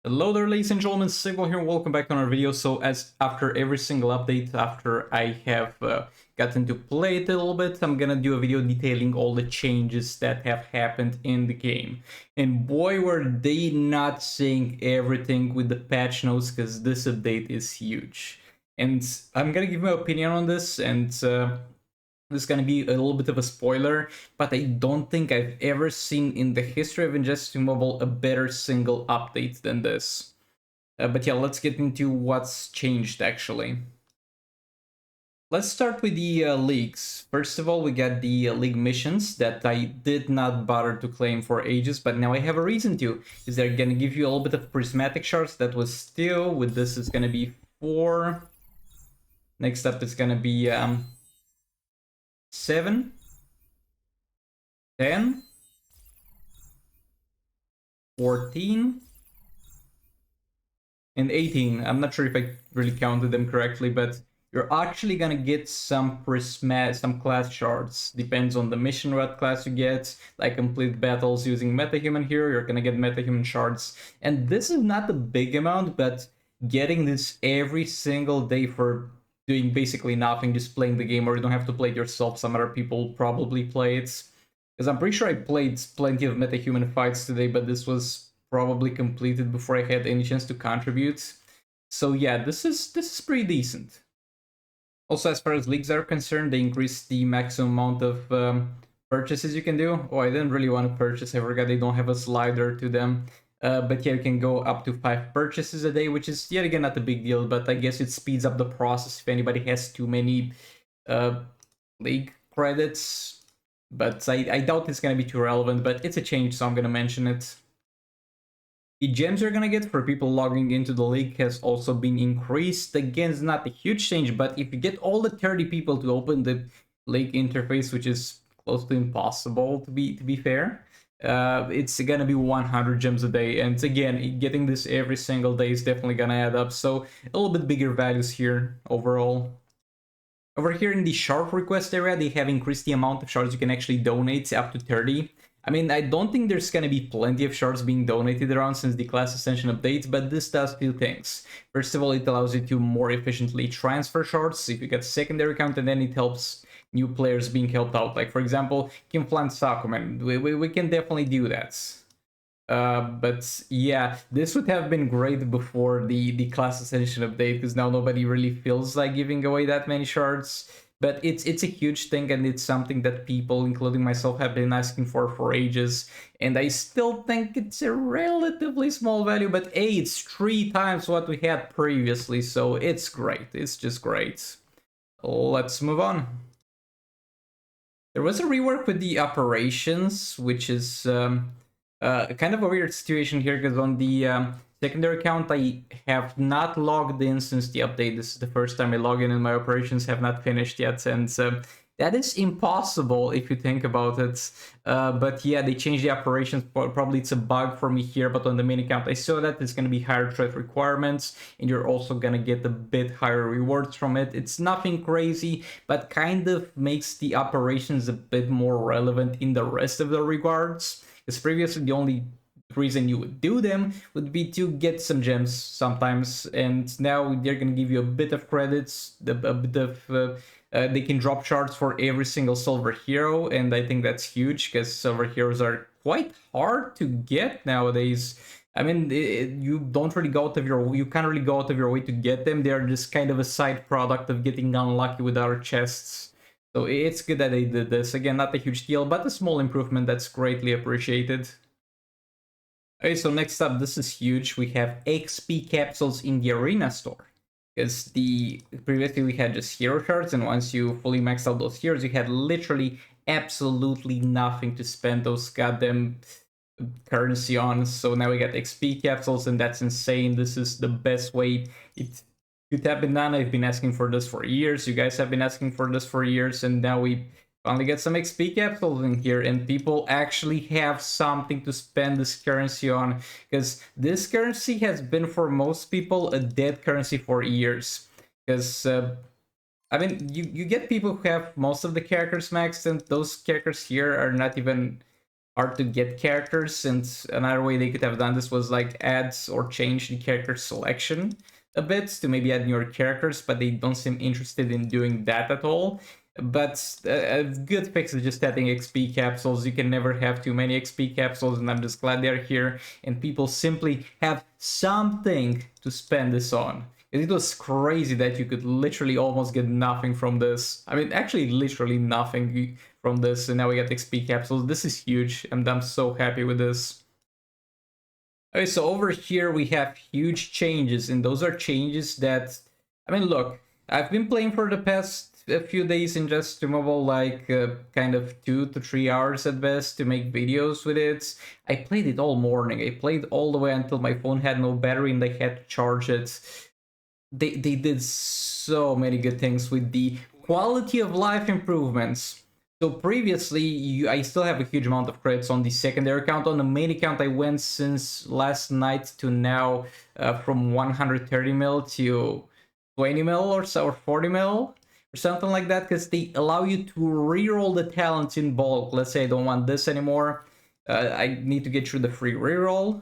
Hello there, ladies and gentlemen, Sigwell here, welcome back to our video. So as after every single update, after I have gotten to play it a little bit, I'm gonna do a video detailing all the changes that have happened in the game. And boy, were they not saying everything with the patch notes, because this update is huge. And I'm gonna give my opinion on this, and this is going to be a little bit of a spoiler, but I don't think I've ever seen in the history of Injustice Mobile a better single update than this. But yeah, let's get into what's changed actually. Let's start with the leagues. First of all, we got the league missions that I did not bother to claim for ages, but now I have a reason to. Is they're going to give you a little bit of prismatic shards. That was still, with this is going to be 4. Next up is going to be 7, 10, 14, and 18. I'm not sure if I really counted them correctly, but you're actually gonna get some class shards. Depends on the mission what class you get. Like complete battles using metahuman here, you're gonna get metahuman shards. And this is not a big amount, but getting this every single day for doing basically nothing, just playing the game, or you don't have to play it yourself. Some other people probably play it. Because I'm pretty sure I played plenty of metahuman fights today, but this was probably completed before I had any chance to contribute. So yeah, this is pretty decent. Also, as far as leagues are concerned, they increased the maximum amount of purchases you can do. Oh, I didn't really want to purchase. I forgot they don't have a slider to them. But yeah, you can go up to 5 purchases a day, which is yet again not a big deal, but I guess it speeds up the process if anybody has too many league credits. But I doubt it's going to be too relevant, but it's a change, so I'm going to mention it. The gems you're going to get for people logging into the league has also been increased. Again, it's not a huge change, but if you get all the 30 people to open the league interface, which is close to impossible to be fair, it's gonna be 100 gems a day, and again, getting this every single day is definitely gonna add up, so a little bit bigger values here overall. Over here in the shard request area, they have increased the amount of shards you can actually donate up to 30. I mean, I don't think there's gonna be plenty of shards being donated around since the class ascension update, but this does 2 things. First of all, it allows you to more efficiently transfer shards if you get secondary account, and then it helps new players being helped out. Like, for example, Kimflan Sakuman, we can definitely do that. But yeah, this would have been great before the class ascension update, because now nobody really feels like giving away that many shards. But it's a huge thing, and it's something that people, including myself, have been asking for ages. And I still think it's a relatively small value, but hey, it's 3 times what we had previously, so it's great. It's just great. Let's move on. There was a rework with the operations, which is kind of a weird situation here, because on the secondary account, I have not logged in since the update. This is the first time I log in, and my operations have not finished yet, and that is impossible if you think about it. But yeah, they changed the operations. Probably it's a bug for me here, but on the main account, I saw that it's going to be higher threat requirements, and you're also going to get a bit higher rewards from it. It's nothing crazy, but kind of makes the operations a bit more relevant in the rest of the regards. Because previously, the only reason you would do them would be to get some gems sometimes, and now they're going to give you a bit of credits, a bit of they can drop shards for every single silver hero, and I think that's huge, because silver heroes are quite hard to get nowadays. I mean, you don't really go out of you can't really go out of your way to get them. They're just kind of a side product of getting unlucky with our chests. So it's good that they did this. Again, not a huge deal, but a small improvement that's greatly appreciated. Okay, so next up, this is huge. We have XP capsules in the arena store. Because previously we had just hero shards, and once you fully maxed out those heroes, you had literally absolutely nothing to spend those goddamn currency on. So now we got XP capsules, and that's insane. This is the best way it could have been done. I've been asking for this for years. You guys have been asking for this for years, and now we finally get some XP capsules in here, and people actually have something to spend this currency on, because this currency has been for most people a dead currency for years. Because I mean, you get people who have most of the characters maxed, and those characters here are not even hard to get characters, and another way they could have done this was like add or change the character selection a bit to maybe add newer characters, but they don't seem interested in doing that at all. But a good fix is just adding XP capsules. You can never have too many XP capsules, and I'm just glad they're here, and people simply have something to spend this on. It was crazy that you could literally almost get nothing from this. I mean, actually, literally nothing from this, and now we get XP capsules. This is huge, and I'm so happy with this. Okay, so over here we have huge changes, and those are changes that, I mean, look, I've been playing for the past a few days in Just Mobile, like kind of 2 to 3 hours at best to make videos with it. I played it all morning. I played all the way until my phone had no battery and I had to charge it. They did so many good things with the quality of life improvements. So previously, I still have a huge amount of credits on the secondary account. On the main account, I went since last night to now from 130 mil to 20 mil or so, or 40 mil or something like that, because they allow you to reroll the talents in bulk. Let's say I don't want this anymore. I need to get through the free reroll.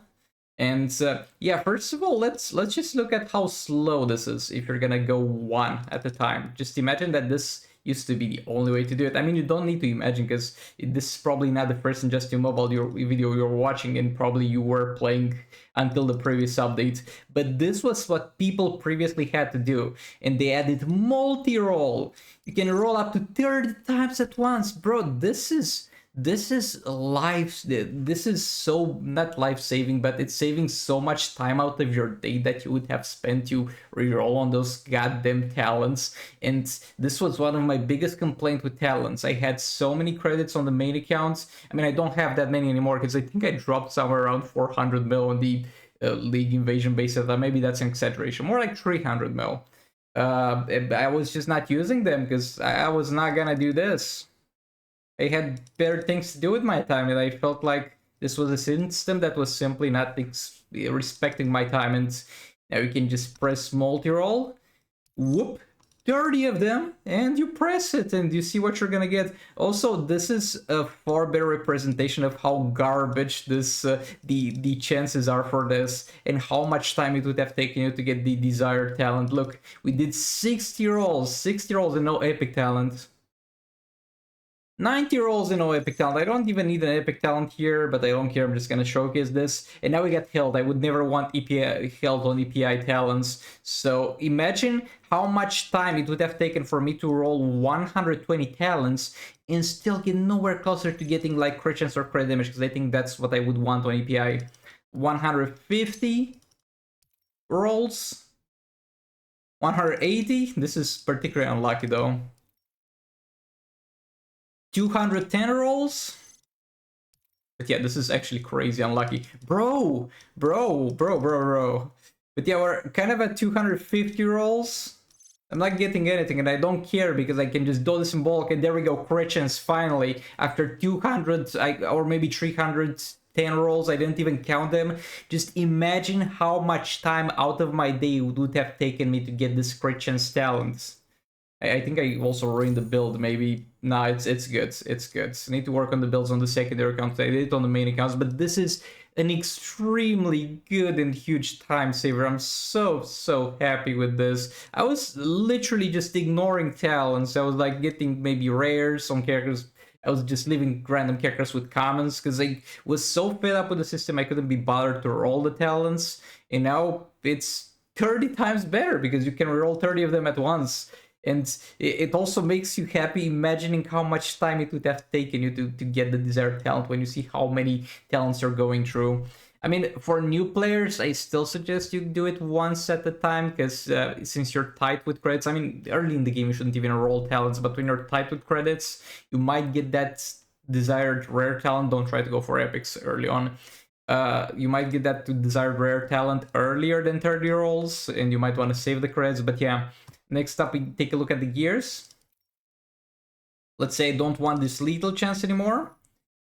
And yeah, first of all, let's just look at how slow this is if you're gonna go one at a time. Just imagine that this used to be the only way to do it. I mean, you don't need to imagine, because this is probably not the first Just Mobile video you're watching, and probably you were playing until the previous update. But this was what people previously had to do, and they added multi-roll. You can roll up to 30 times at once, bro. This is life. This is so not life-saving, but it's saving so much time out of your day that you would have spent to reroll on those goddamn talents. And this was one of my biggest complaints with talents. I had so many credits on the main accounts. I mean, I don't have that many anymore, because I think I dropped somewhere around 400 mil on the League Invasion base setup. Maybe that's an exaggeration, more like 300 mil. I was just not using them because I was not gonna do this. I had better things to do with my time, and I felt like this was a system that was simply not respecting my time. And now you can just press multi-roll, whoop, 30 of them, and you press it, and you see what you're gonna get. Also, this is a far better representation of how garbage this the chances are for this, and how much time it would have taken you to get the desired talent. Look, we did 60 rolls and no epic talent. 90 rolls in no epic talent. I don't even need an epic talent here, but I don't care. I'm just gonna showcase this. And now we got health. I would never want EPI health on EPI talents. So imagine how much time it would have taken for me to roll 120 talents and still get nowhere closer to getting like crit chance or crit damage, because I think that's what I would want on EPI. 150 rolls. 180. This is particularly unlucky though. 210 rolls. But yeah, this is actually crazy unlucky. Bro. But yeah, we're kind of at 250 rolls. I'm not getting anything, and I don't care, because I can just do this in bulk, and there we go, crit chance finally. After 200, or maybe 310 rolls, I didn't even count them. Just imagine how much time out of my day would have taken me to get this crit chance talent. I think I also ruined the build, maybe. Nah, it's good. It's good. I need to work on the builds on the secondary account. I did it on the main accounts, but this is an extremely good and huge time saver. I'm so happy with this. I was literally just ignoring talents. I was like getting maybe rares on characters. I was just leaving random characters with commons, because I was so fed up with the system I couldn't be bothered to roll the talents. And now it's 30 times better, because you can roll 30 of them at once. And it also makes you happy imagining how much time it would have taken you to get the desired talent when you see how many talents you're going through. I mean, for new players, I still suggest you do it once at a time, because since you're tight with credits, I mean, early in the game you shouldn't even roll talents, but when you're tight with credits, you might get that desired rare talent. Don't try to go for epics early on. You might get that desired rare talent earlier than 30 rolls, and you might want to save the credits, but yeah. Next up, we take a look at the gears. Let's say I don't want this lethal chance anymore.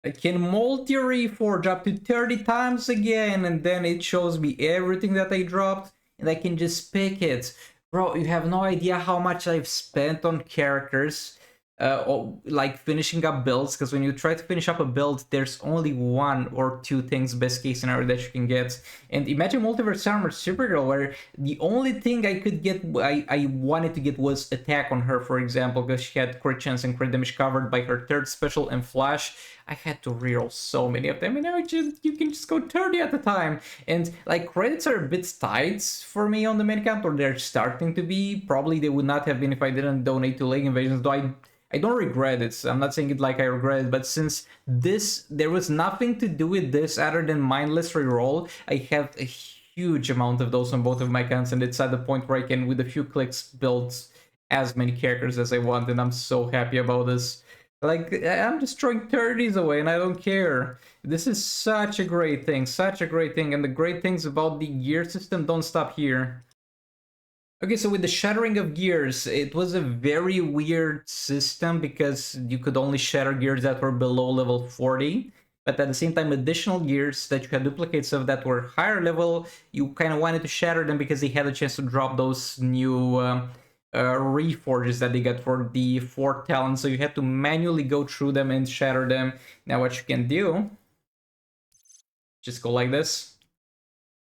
I can multi-reforge up to 30 times again, and then it shows me everything that I dropped, and I can just pick it. Bro, you have no idea how much I've spent on characters like finishing up builds, because when you try to finish up a build, there's only one or two things best case scenario that you can get. And imagine Multiverse Armor Supergirl, where the only thing I could get, I wanted to get, was attack on her, for example, because she had crit chance and crit damage covered by her third special and flash. I had to reroll so many of them, and now you can just go 30 at a time. And like, credits are a bit tight for me on the main account, or they're starting to be. Probably they would not have been if I didn't donate to League Invasions, though I don't regret it. I'm not saying it like I regret it, but since there was nothing to do with this other than mindless reroll, I have a huge amount of those on both of my accounts, and it's at the point where I can, with a few clicks, build as many characters as I want, and I'm so happy about this. Like, I'm just throwing 30s away, and I don't care. This is such a great thing, and the great things about the gear system don't stop here. Okay, so with the shattering of gears, it was a very weird system because you could only shatter gears that were below level 40. But at the same time, additional gears that you had duplicates of that were higher level, you kind of wanted to shatter them because they had a chance to drop those new reforges that they got for the 4th talent. So you had to manually go through them and shatter them. Now what you can do, just go like this.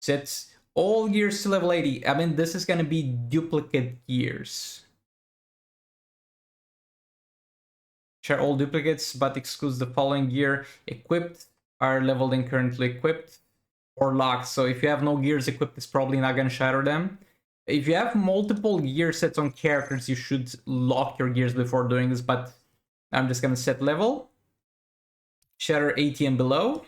Set all gears to level 80. I mean, this is going to be duplicate gears. Share all duplicates, but excludes the following gear. Equipped are leveled and currently equipped, or locked. So if you have no gears equipped, it's probably not going to shatter them. If you have multiple gear sets on characters, you should lock your gears before doing this, but I'm just going to set level. Shatter 80 and below.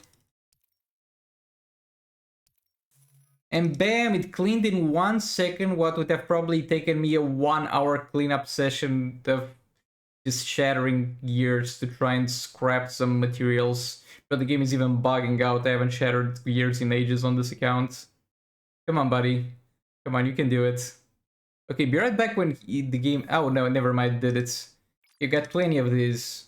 And bam, it cleaned in 1 second what would have probably taken me a 1-hour cleanup session of just shattering gears to try and scrap some materials. But the game is even bugging out. I haven't shattered gears in ages on this account. Come on, buddy. Come on, you can do it. Okay, be right back when the game... Oh, no, never mind, did it. You got plenty of these.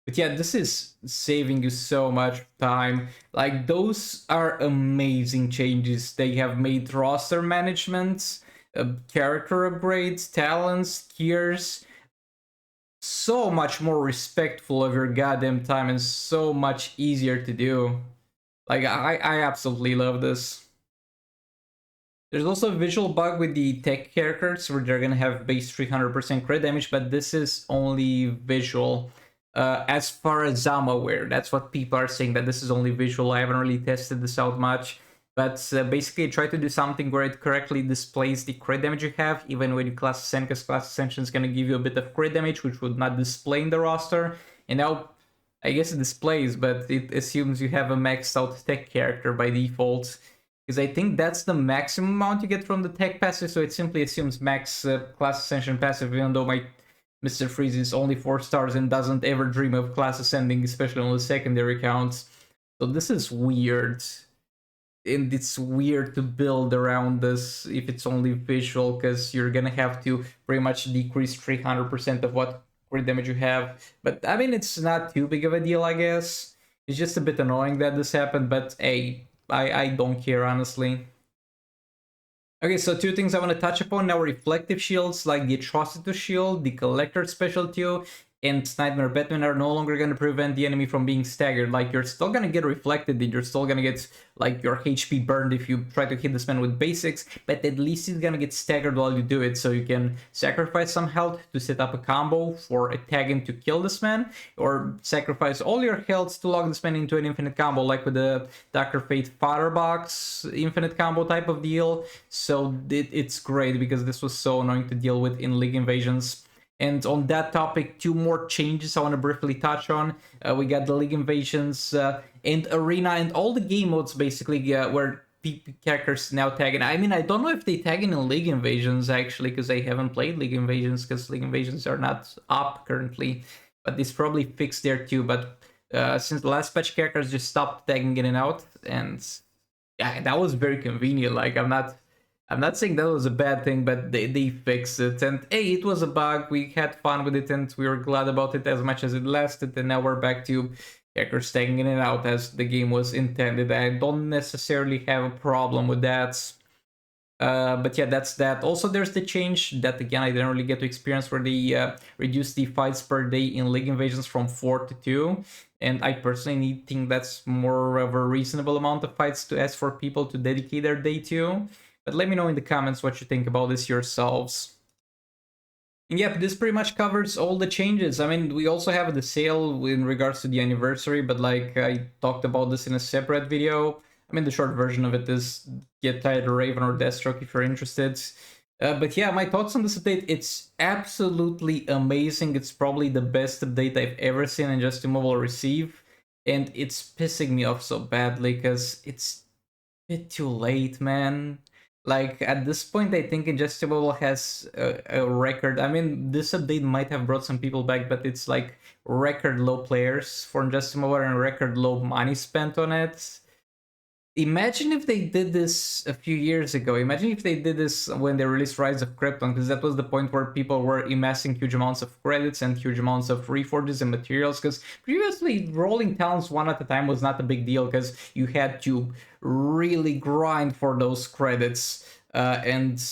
But yeah, this is saving you so much time. Like, those are amazing changes. They have made roster management, character upgrades, talents, gears, so much more respectful of your goddamn time and so much easier to do. Like, I absolutely love this. There's also a visual bug with the tech characters where they're gonna have base 300% crit damage, but this is only visual. As far as I'm aware, that's what people are saying, that this is only visual. I haven't really tested this out much, but basically try to do something where it correctly displays the crit damage you have, even when you class ascend, because class ascension is going to give you a bit of crit damage, which would not display in the roster. And now, I guess it displays, but it assumes you have a maxed out tech character by default, because I think that's the maximum amount you get from the tech passive, so it simply assumes max class ascension passive, even though my Mr. Freeze is only 4 stars and doesn't ever dream of class ascending, especially on the secondary counts. So this is weird. And it's weird to build around this if it's only visual, because you're gonna have to pretty much decrease 300% of what crit damage you have. But I mean, it's not too big of a deal, I guess. It's just a bit annoying that this happened, but hey, I don't care, honestly. Okay, so 2 things I want to touch upon now: reflective shields like the Atrocity Shield, the Collector Special 2, and Nightmare Batman are no longer going to prevent the enemy from being staggered. Like, you're still going to get reflected, and you're still going to get, like, your HP burned if you try to hit this man with basics, but at least he's going to get staggered while you do it, so you can sacrifice some health to set up a combo for a tag-in to kill this man, or sacrifice all your health to lock this man into an infinite combo, like with the Dr. Fate Firebox infinite combo type of deal. So it's great, because this was so annoying to deal with in League Invasions. And on that topic, 2 more changes I want to briefly touch on. We got the League Invasions and Arena and all the game modes, basically, where characters now tag in. I mean, I don't know if they tag in League Invasions, actually, because I haven't played League Invasions, because League Invasions are not up currently. But this probably fixed there too. But since the last patch, characters just stopped tagging in and out. And yeah, that was very convenient. Like, I'm not saying that was a bad thing, but they fixed it. And hey, it was a bug. We had fun with it, and we were glad about it as much as it lasted. And now we're back to characters tagging in and out as the game was intended. I don't necessarily have a problem with that. But yeah, that's that. Also, there's the change that again I didn't really get to experience, where they reduced the fights per day in League Invasions from 4 to 2. And I personally think that's more of a reasonable amount of fights to ask for people to dedicate their day to. But let me know in the comments what you think about this yourselves. And yep, this pretty much covers all the changes. I mean, we also have the sale in regards to the anniversary, but like I talked about this in a separate video. I mean, the short version of it is get tired of Raven or Deathstroke if you're interested. But yeah, my thoughts on this update, it's absolutely amazing. It's probably the best update I've ever seen Injustice Mobile receive. And it's pissing me off so badly because it's bit too late, man. Like at this point, I think Ingestible has a record. I mean, this update might have brought some people back, but it's like record low players for Ingestible and record low money spent on it. Imagine if they did this a few years ago. Imagine if they did this when they released Rise of Krypton, because that was the point where people were amassing huge amounts of credits and huge amounts of reforges and materials. Because previously, rolling talents one at a time was not a big deal, because you had to really grind for those credits. And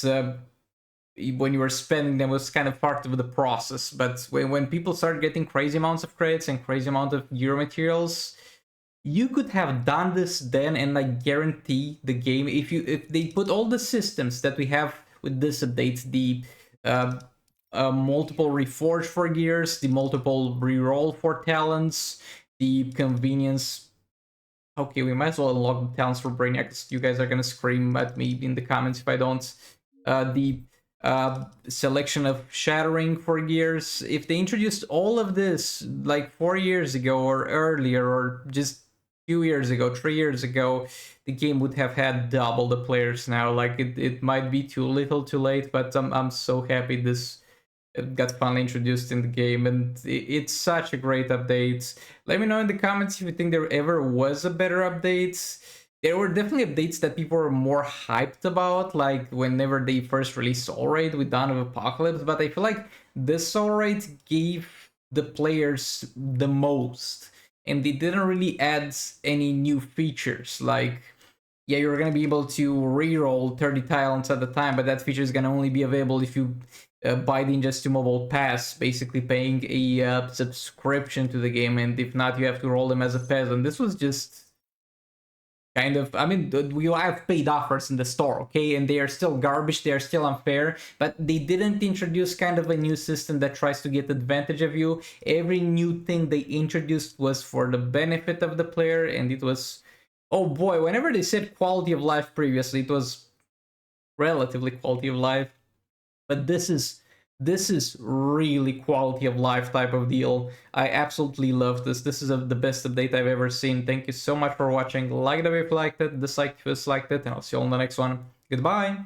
when you were spending them was kind of part of the process. But when people started getting crazy amounts of credits and crazy amount of gear materials, you could have done this then, and I guarantee the game, if they put all the systems that we have with this update, the multiple reforge for gears, the multiple reroll for talents, the convenience. Okay, we might as well unlock the talents for Brainiac. You guys are gonna scream at me in the comments if I don't. The selection of Shattering for gears. If they introduced all of this like 4 years ago or earlier, or just few years ago, 3 years ago, the game would have had double the players now. Like it might be too little too late, but I'm so happy this got finally introduced in the game, and it's such a great update. Let me know in the comments if you think there ever was a better update. There were definitely updates that people were more hyped about, like whenever they first released Soul Raid with Dawn of Apocalypse, but I feel like this Soul Raid gave the players the most, and they didn't really add any new features. Like, yeah, you're gonna be able to reroll 30 talents at a time, but that feature is gonna only be available if you buy the Injustice Mobile Pass, basically paying a subscription to the game, and if not, you have to roll them as a peasant. This was just kind of, I mean, we have paid offers in the store, okay, and they are still garbage, they are still unfair, but they didn't introduce kind of a new system that tries to get advantage of you. Every new thing they introduced was for the benefit of the player, and it was, oh boy, whenever they said quality of life previously, it was relatively quality of life, but this is really quality of life type of deal. I absolutely love this. This is the best update I've ever seen. Thank you so much for watching. Like the video if you liked it, dislike if you disliked it, and I'll see you all in the next one. Goodbye.